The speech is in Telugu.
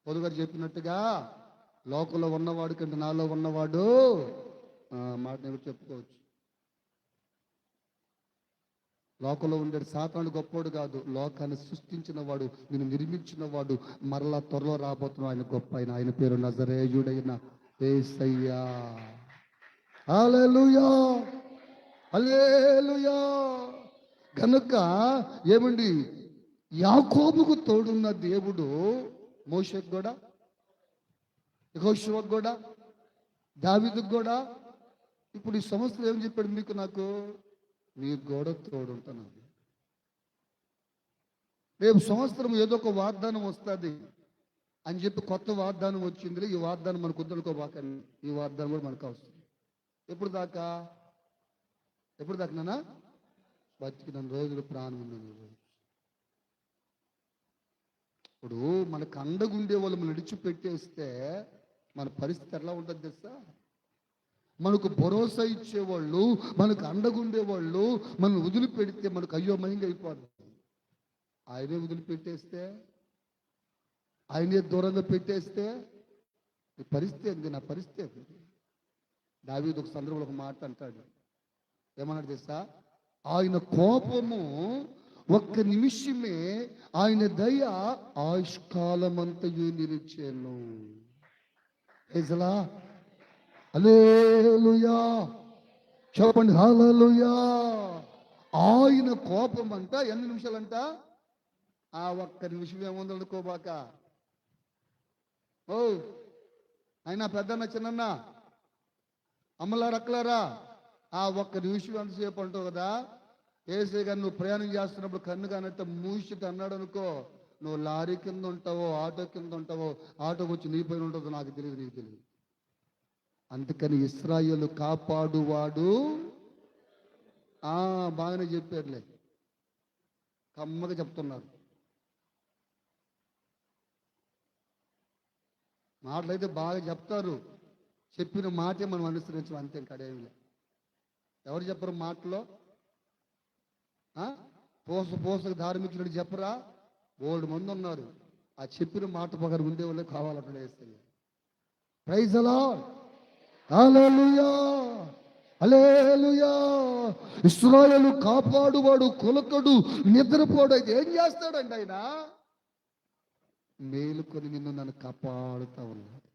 పొదుగారు చెప్పినట్టుగా లోకంలో ఉన్నవాడు కంటే నాలో ఉన్నవాడు మాట నేను చెప్పుకోవచ్చు. లోకంలో ఉండే సాతానుడు గొప్పోడు కాదు, లోకాన్ని సృష్టించిన వాడు, నేను నిర్మించిన వాడు, మరలా త్వరలో రాబోతున్న ఆయన గొప్ప ఆయన పేరు నజరేయుడైన యేసయ్యా. హల్లెలూయా, హల్లెలూయా. కనుక ఏమండి, యాకోబుకు తోడున్న దేవుడు మోషేకు కూడా, యెహోషువకు కూడా, దావీదుకు కూడా, ఇప్పుడు ఈ సంవత్సరం ఏం చెప్పాడు మీకు, నాకు మీకు కూడా తోడుంటున్నాను. రేపు సంవత్సరం ఏదో ఒక వాగ్దానం వస్తుంది అని చెప్పి కొత్త వాగ్దానం వచ్చింది. ఈ వాగ్దానం మనకు వద్దనుకోబాకండి, ఈ వాగ్దానం కూడా మనకు అవసరం. ఎప్పుడు దాకా నాన్న? బతికిన రోజులు ప్రాణం ఉన్నది. ఇప్పుడు మనకు అండగుండే వాళ్ళు మనం విడిచిపెట్టేస్తే మన పరిస్థితి ఎలా ఉంటుంది తెలుసా? మనకు భరోసా ఇచ్చేవాళ్ళు, మనకు అండగుండేవాళ్ళు మనం వదిలిపెడితే మనకు అయోమయంగా అయిపోతుంది. ఆయనే వదిలిపెట్టేస్తే, ఆయనే దూరంగా పెట్టేస్తే ఈ పరిస్థితి ఏంది? నా పరిస్థితి ఏంది? దావీదు ఒక సందర్భంలో ఒక మాట అంటాడు. ఏమన్నాడు తెలుసా? ఆయన కోపము ఒక్క నిమిషమే, ఆయన దయ ఆయుష్కాలమంతయు నిలిచెను. హల్లెలూయా, చెప్పండి హల్లెలూయా. ఆయన కోపం అంట ఎన్ని నిమిషాలంట? ఆ ఒక్క నిమిషం ఏముంది అనుకోబాక. ఓ అయినా పెద్దన్న చిన్న అమ్మలారా అక్కలారా, ఆ ఒక్క నిమిషం ఎంతసేపు అంటావు కదా. ఏసే గారు నువ్వు ప్రయాణం చేస్తున్నప్పుడు కన్ను కానట్టు మూసిట అన్నాడు అనుకో, నువ్వు లారీ కింద ఉంటావో ఆటో కింద ఉంటావో, ఆటో వచ్చి నీ పైన ఉంటుందో నాకు తెలియదు, నీకు తెలియదు. అందుకని ఇశ్రాయేలు కాపాడువాడు. బాగానే చెప్పారులే, కమ్మగా చెప్తున్నారు. మాటలైతే బాగా చెప్తారు, చెప్పిన మాటే మనం అనుసరించడం, అంతే. కడేమిలే. ఎవరు చెప్పరు మాటలో? పోసకు ధార్మికుడు చెప్పరా? బోల్డ్ మంది ఉన్నారు. ఆ చెప్పిన మాట ప్రకారం ఉండే వాళ్ళే కావాలంటే వేస్తాయి. ప్రైజ్ ది లార్డ్, హల్లెలూయా, హల్లెలూయా. ఇశ్రాయేలు కాపాడువాడు, కులకడు, నిద్రపోడు. అయితే ఏం చేస్తాడండి ఆయన? మేలుకొని నిన్ను నన్ను కాపాడుతా ఉన్నాడు.